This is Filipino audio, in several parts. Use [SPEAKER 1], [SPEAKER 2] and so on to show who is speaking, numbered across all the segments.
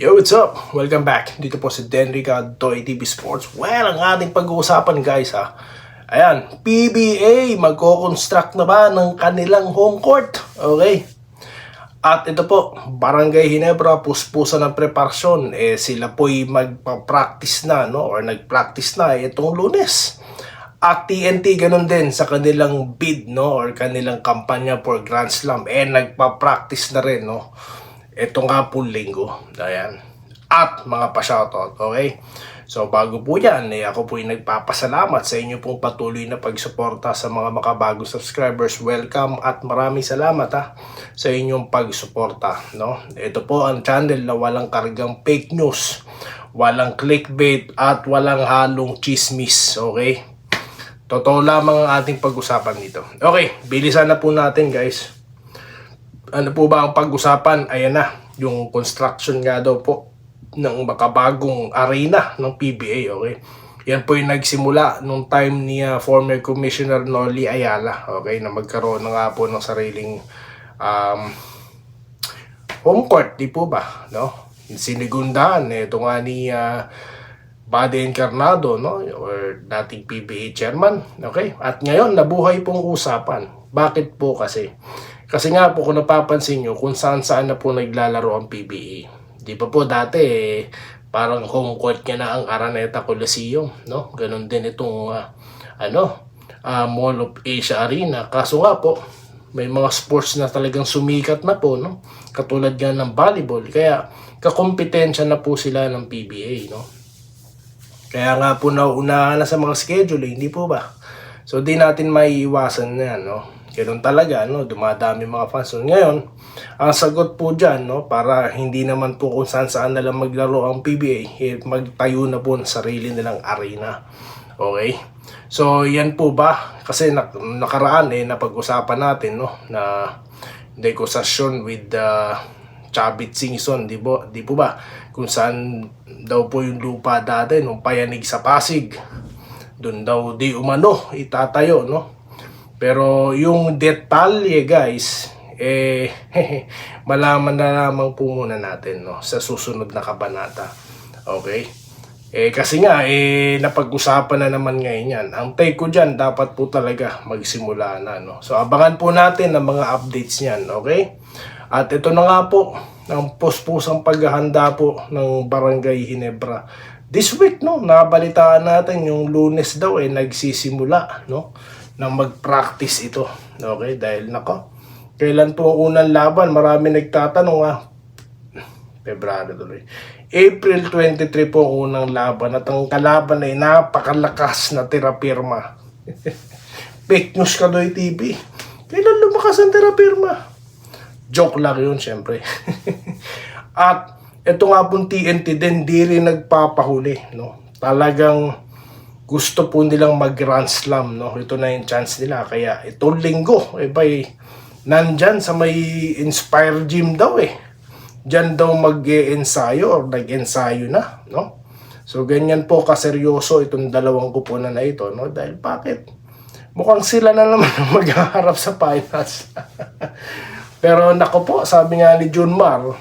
[SPEAKER 1] Yo, what's up? Welcome back. Dito po si Denrica Toy TV Sports. Well, ang ating pag-uusapan guys ayan, PBA magko-construct na ba ng kanilang home court? Okay. At ito po, Barangay Ginebra, puspusan ng preparasyon. Sila po'y magpa-practice na, no? Or nag-practice na itong Lunes. At TNT ganun din sa kanilang bid, no? Or kanilang kampanya for Grand Slam. Nagpa-practice na rin, no? Ito nga po linggo. Ayan. At mga pa-shoutout, okay? So bago po yan, ako po yung nagpapasalamat sa inyo pong patuloy na pagsuporta sa mga makabagong subscribers. Welcome at maraming salamat sa inyong pagsuporta, no? Ito po ang channel na walang kargang fake news, walang clickbait at walang halong chismis, okay? Totoo lamang ang ating pag-usapan dito. Okay, bilisan na po natin guys. Ano po ba ang pag-usapan? Ayan na, yung construction nga daw po ng makabagong arena ng PBA, okay? Yan po yung nagsimula nung time ni former Commissioner Noli Ayala, okay? Na magkaroon na nga po ng sariling home court, di po ba? No? Sinigundahan, ito nga ni Bade Encarnado, no? Or dating PBA chairman, okay? At ngayon, nabuhay pong usapan. Bakit po kasi? Kasi nga po kung napapansin nyo kung saan na po naglalaro ang PBA. Di pa po dati parang home court niya na ang Araneta Coliseum, no? Ganon din itong Mall of Asia Arena. Kaso nga po may mga sports na talagang sumikat na po, no? Katulad nga ng volleyball. Kaya kakompetensya na po sila ng PBA, no? Kaya nga po nauunahan na sa mga schedule, hindi po ba? So di natin maiiwasan na yan, no? Ganun talaga, no? Dumadami mga fans. So ngayon, ang sagot po dyan, no? Para hindi naman po kung saan na lang maglaro ang PBA, magtayo na po ng sarili nilang arena. Okay? So yan po ba? Kasi nakaraan napag-usapan natin, no? Na negosyasyon with Chavit Singson, di po ba? Kung saan daw po yung lupa dati nung Payanig sa Pasig. Doon daw di umano itatayo, no? Pero yung detalye guys, malaman na lamang po muna natin, no, sa susunod na kabanata. Okay? Kasi nga, napag-usapan na naman ngayon yan. Ang take ko dyan, dapat po talaga magsimula na, no? So abangan po natin ang mga updates niyan, okay? At ito na nga po, ang puspusang paghahanda po ng Barangay Ginebra. This week, no, nabalitaan natin yung Lunes daw nagsisimula, no, na mag-practice ito. Okay, dahil nako, kailan po ang unang laban? Marami nagtatanong February tuloy. April 23 po ang unang laban at ang kalaban ay napakalakas na Terrapirma. Fake news ka doy TV. Kailan lumakas ang Terrapirma? Joke lang yun, syempre. At ito nga pong TNT din, di rin nagpapahuli, no? Talagang gusto po nilang mag-Grand Slam, no? Ito na yung chance nila. Kaya itong linggo, nandyan sa may Inspire Gym daw Diyan daw mag-e-ensayo or nag-ensayo na, no? So ganyan po kaseryoso itong dalawang kupunan na ito, no? Dahil bakit? Mukhang sila na naman maghaharap sa finals. Pero nako po, sabi nga ni Junmar,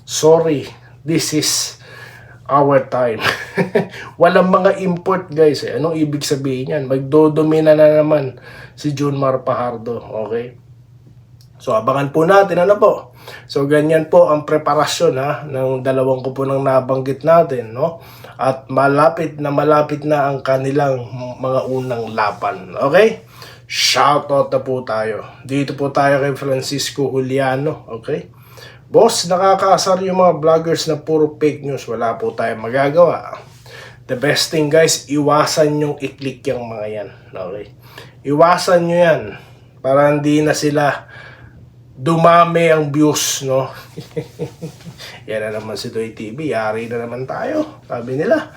[SPEAKER 1] sorry, this is our time. Walang mga import guys. Anong ibig sabihin yan? Magdodomina na naman si Junmar Pajardo. Okay? So abangan po natin po. So ganyan po ang preparasyon ng dalawang kupunang nabanggit natin, no? At malapit na ang kanilang mga unang laban. Okay? Shoutout na po tayo. Dito po tayo kay Francisco Juliano. Okay? Boss, nakakaasar yung mga vloggers na puro fake news. Wala po tayong magagawa. The best thing guys, iwasan yung i-click yung mga yan. Okay? Iwasan nyo yan. Para hindi na sila dumami ang views, no? Yan na naman si Toy TV. Yari na naman tayo. Sabi nila.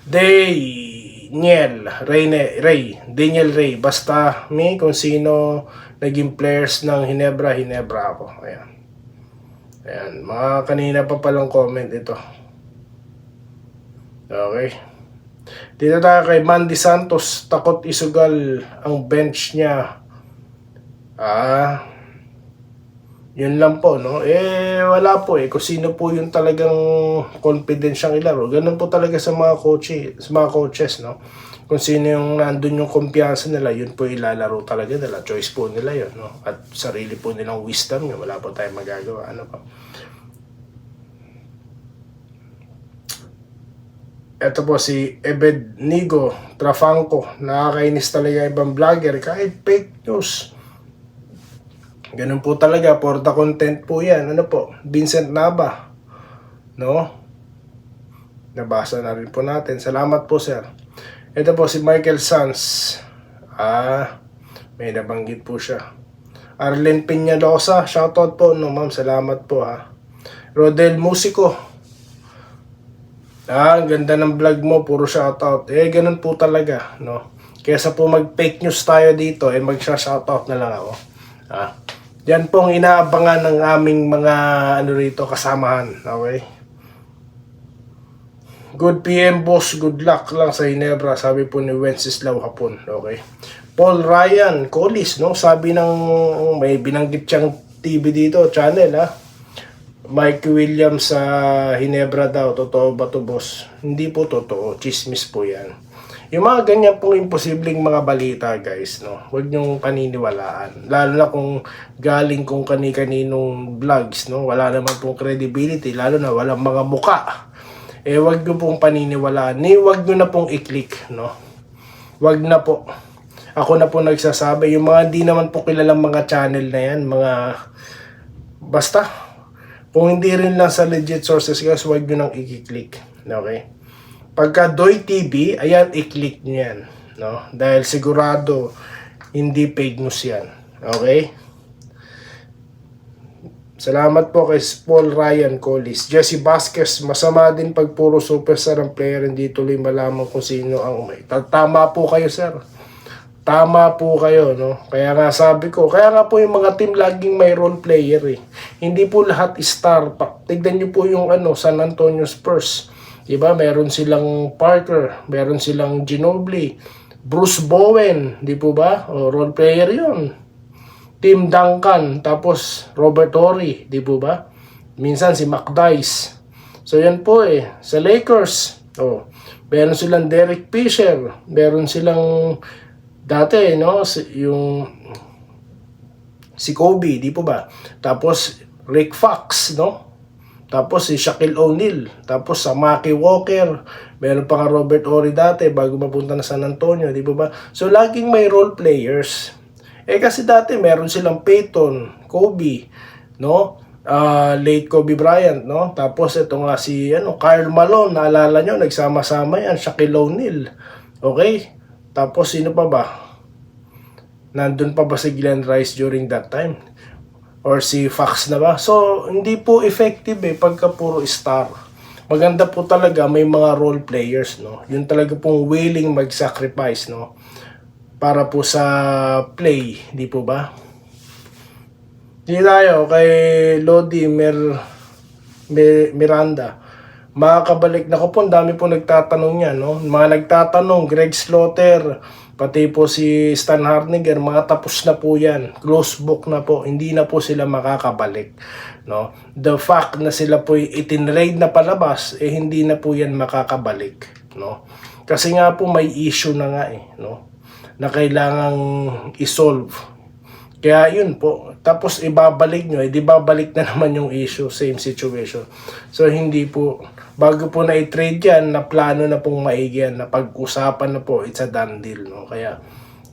[SPEAKER 1] Daniel Ray. Basta kung sino naging players ng Ginebra ako. Ayan. Mga kanina pa palang comment ito. Okay. Dito tayo kay Mandy Santos. Takot isugal ang bench niya. Yun lang po, no? Wala po kung sino po yung talagang confident siyang ilaro. Ganun po talaga sa mga coaches, no? Kung sino yung nandun yung kumpiyansa nila, yun po ilalaro talaga nila. Choice po nila yun, no? At sarili po nilang wisdom yun. Wala po tayong magagawa. Ano po? Ito po si Ebednigo Trafanco. Nakakainis talaga ibang vlogger. Kahit fake news. Ganun po talaga. For the content po yan. Ano po? Vincent Nava. No? Nabasa na rin po natin. Salamat po, sir. Ito po si Michael Sanz. May nabanggit po siya. Arlen Peñalosa, shoutout po. No, ma'am, salamat po ha. Rodel Musico. Ganda ng vlog mo, puro shoutout. Ganun po talaga, no. Kaysa po mag-fake news tayo dito, mag-shoutout na lang ako. Yan pong inaabangan ng aming mga rito kasamahan, okay? Good PM boss, good luck lang sa Ginebra, sabi po ni Wenceslao Hapon, okay? Paul Ryan Collis, no? Sabi ng may binanggit siyang TV dito, channel Mike Williams sa Ginebra daw, totoo ba to boss? Hindi po totoo, chismis po yan. Yung mga ganyan pong imposibleng mga balita guys, no? Huwag niyong paniniwalaan. Lalo na kung galing kung kani-kaninong vlogs, no? Wala naman pong credibility, lalo na walang mga muka. Wag nyo pong paniniwalaan. Wag nyo na pong i-click, no? Wag na po. Ako na po nagsasabi. Yung mga di naman po kilalang mga channel na yan, basta, kung hindi rin lang sa legit sources, guys, wag nyo nang i-click, okay? Pagka Doy TV, ayan, i-click nyo yan, no? Dahil sigurado, hindi fake news yan, okay? Salamat po kay Paul Ryan Collis. Jesse Vasquez, masama din pag puro superstar ang player, hindi tuloy malaman kung sino ang umay. Tama po kayo, sir. Tama po kayo, no? Kaya nga sabi ko, kaya nga po yung mga team laging may role player Hindi po lahat star. Tignan nyo po yung San Antonio Spurs. Diba? Meron silang Parker, meron silang Ginobili, Bruce Bowen, di po ba? Role player yun. Tim Duncan, tapos Robert Horry, di po ba? Minsan si McDyess. So yan po sa Lakers, meron silang Derek Fisher, meron silang dati, no, yung si Kobe, di po ba? Tapos Rick Fox, no? Tapos si Shaquille O'Neal, tapos sa Maki Walker, meron pa nga Robert Horry dati bago mapunta na San Antonio, di po ba? So laging may role players. Kasi dati meron silang Peyton, Kobe, no? Late Kobe Bryant, no? Tapos ito nga si Karl Malone, naalala nyo, nagsama-sama yan, Shaquille O'Neal. Okay? Tapos sino pa ba? Nandun pa ba si Glenn Rice during that time? Or si Fox na ba? So, hindi po effective pagka puro star. Maganda po talaga may mga role players, no? Yun talaga pong willing mag-sacrifice, no? Para po sa play, di po ba? Di tayo kay Lodi Miranda. Makakabalik na ko po, dami po nagtatanong yan, no? Mga nagtatanong, Greg Slaughter, pati po si Stan Harniger, mga tapos na po yan. Close book na po, hindi na po sila makakabalik, no? The fact na sila po itinraid na palabas, hindi na po yan makakabalik, no? Kasi nga po may issue na nga no? Na kailangang isolve. Kaya yun po. Tapos ibabalik nyo, di babalik na naman yung issue, same situation. So hindi po, bago po na i-trade yan, na plano na pong maigi yan, na pag-usapan na po, it's a done deal, no? Kaya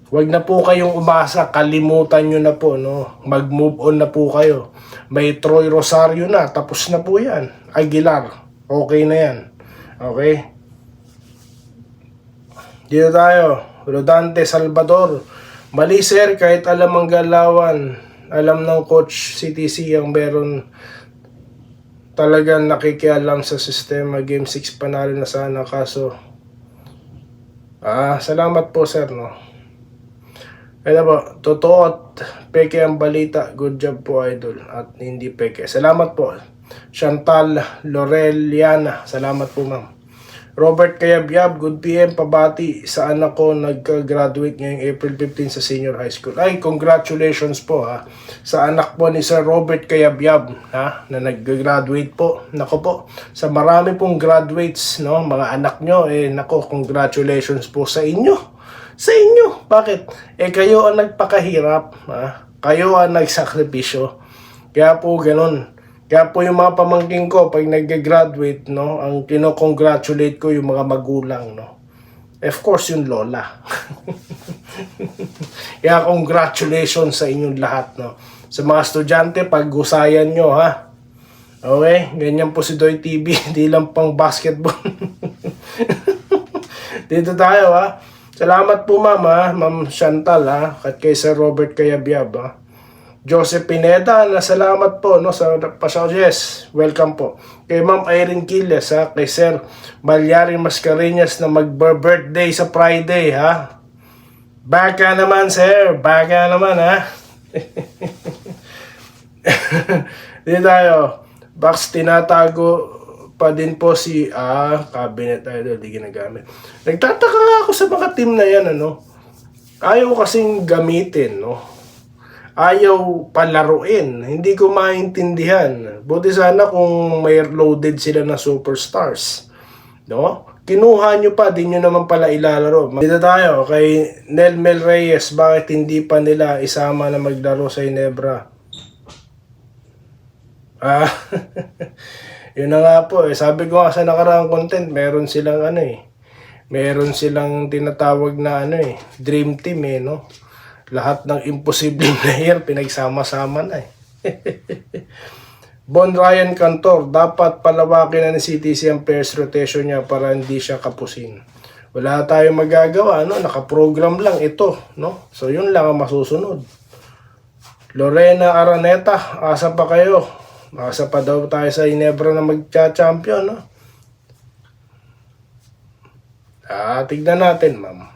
[SPEAKER 1] wag na po kayong umasa, kalimutan nyo na po, no? Mag-move on na po kayo. May Troy Rosario na, tapos na po yan. Aguilar, okay na yan. Okay? Dito tayo. Rodante Salvador, mali sir, kahit alam ang galawan, alam ng coach CTC ang meron talagang nakikialam sa sistema. Game 6 panalo na sana, kaso salamat po sir, no? Kaya po, totoo at peke ang balita. Good job po idol, at hindi peke. Salamat po Chantal Loreliana, salamat po ma'am. Robert Kayabyab, good PM, pabati sa anak ko nagka-graduate ngayong April 15 sa senior high school. Ay, congratulations po ha sa anak po ni Sir Robert Kayabyab ha, na nag-graduate po. Nako po, sa marami pong graduates, no, mga anak nyo, nako, congratulations po sa inyo. Sa inyo. Bakit? Kayo ang nagpakahirap, ha? Kayo ang nagsakripisyo. Kaya po ganun. Kaya po yung mga pamangkin ko, pag nag-graduate, no, ang kino-congratulate ko yung mga magulang, no. Of course, yung lola. Kaya congratulations sa inyong lahat, no. Sa mga estudyante, pag-usayan nyo, ha. Okay? Ganyan po si Doy TV. Hindi lang pang basketball. Dito tayo, ha. Salamat po, ma'am, ha. Ma'am Chantal, ha. At kay Sir Robert Kayabyab, ha. Joseph Pineda, salamat po, no, sa pasyajes. Welcome po. Kay Ma'am Irene Quiles, ha. Kay Sir Balyarin Mascareñas na mag-birthday sa Friday, ha. Baka naman, sir. Baka naman, ha. Dito tayo. Box tinatago pa din po si cabinet idol, di ginagamit. Nagtataka nga ako sa mga team na yan, ano. Ayaw kasing gamitin, no. Ayaw palaruin. Hindi ko maintindihan. Buti sana kung may loaded sila na superstars. No? Kinuha nyo pa, di nyo naman pala ilalaro. Dito tayo kay Nelmel Reyes. Bakit hindi pa nila isama na maglaro sa Ginebra? Yun na nga po. Sabi ko nga sa nakaraang content, meron silang meron silang tinatawag na dream team, no? Lahat ng imposible player pinagsama-sama na Bon Ryan Cantor, dapat palawakin na ni CTC ang pairs rotation niya para hindi siya kapusin. Wala tayong magagawa, no? Nakaprogram lang ito, no? So yun lang ang masusunod. Lorena Araneta, asa pa kayo? Asa pa daw tayo sa Ginebra na magcha-champion, no? Tignan natin, ma'am.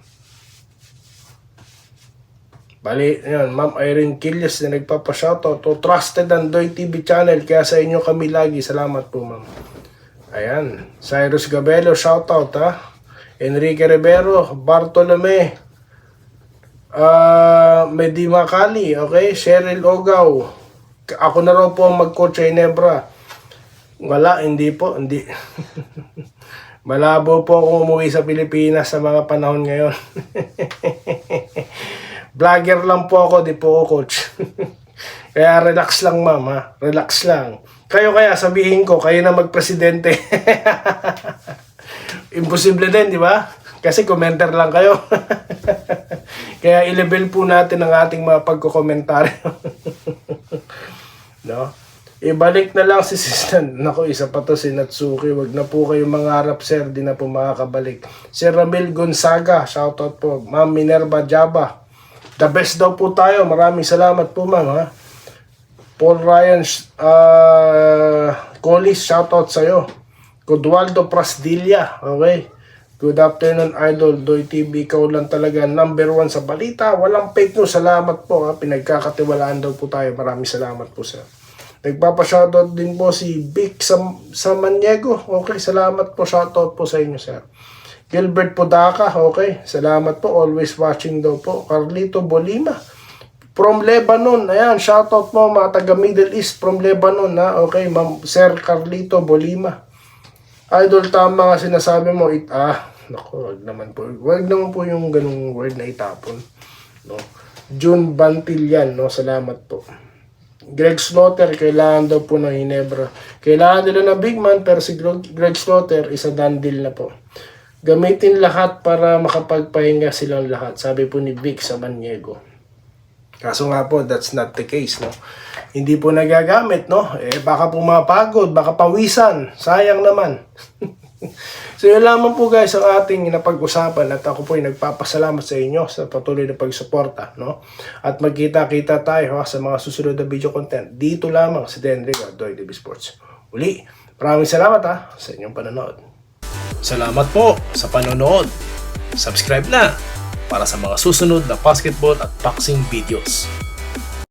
[SPEAKER 1] Bali, yun, Ma'am Irene Quiles na nagpapashoutout to Trusted Andoy TV channel. Kaya sa inyo kami lagi. Salamat po, ma'am. Ayan. Cyrus Gabelo, shoutout, ha. Enrique Rivero, Bartolome, Medima Kali, okay. Cheryl Ogaw. Ako na raw po ang mag-coach sa Ginebra. Wala, hindi po. Hindi. Malabo po akong umuwi sa Pilipinas sa mga panahon ngayon. Vlogger lang po ako, di po ako coach. Kaya relax lang, ma'am, ha? Relax lang. Kayo kaya, sabihin ko, kayo na magpresidente. Imposible din, di ba? Kasi commenter lang kayo. Kaya i-level po natin ang ating mga pagkukomentaryo. No? Ibalik na lang si Sister. Naku, isa pa to si Natsuki. Wag na po kayo mangarap, sir. Di na po makakabalik. Sir Ramil Gonzaga, shoutout po. Ma'am Minerva Jaba. The best daw po tayo. Maraming salamat po, ma'am, ha. Paul Ryan Collis, shoutout sa'yo. Codwaldo Prasdilla, okay. Good afternoon, Idol. Doy TV, ikaw lang talaga number 1 sa balita. Walang fake news. Salamat po, ha. Pinagkakatiwalaan daw po tayo. Maraming salamat po, sir. Nagpapa-shoutout din po si Vic sa Maniego. Okay, salamat po. Shoutout po sa inyo, sir. Gilbert Podaka, okay. Salamat po. Always watching daw po. Carlito Bolima from Lebanon. Ayan, shoutout po mga taga Middle East from Lebanon, ha. Okay, Ma'am Sir Carlito Bolima. Idol, tama nga sinasabi mo. Naku, wag naman po yung ganung word na itapon. No. June Bantilyan, no. Salamat po. Greg Slaughter, kailangan daw po ng Ginebra. Kailangan nila na big man, pero si Greg Slaughter, isa done deal na po. Gamitin lahat para makapagpahinga silang lahat. Sabi po ni Vic sa Maniego. Kaso nga po, that's not the case, no? Hindi po nagagamit, no? Baka po mapagod, baka pawisan. Sayang naman. So yun lamang po guys ang ating napag-usapan at ako po ay nagpapasalamat sa inyo sa patuloy na pagsuporta, no? At magkita-kita tayo sa mga susunod na video content dito lamang sa Denrigo Doy TV Sports. Uli, maraming salamat sa inyong panonood. Salamat po sa panonood. Subscribe na para sa mga susunod na basketball at boxing videos.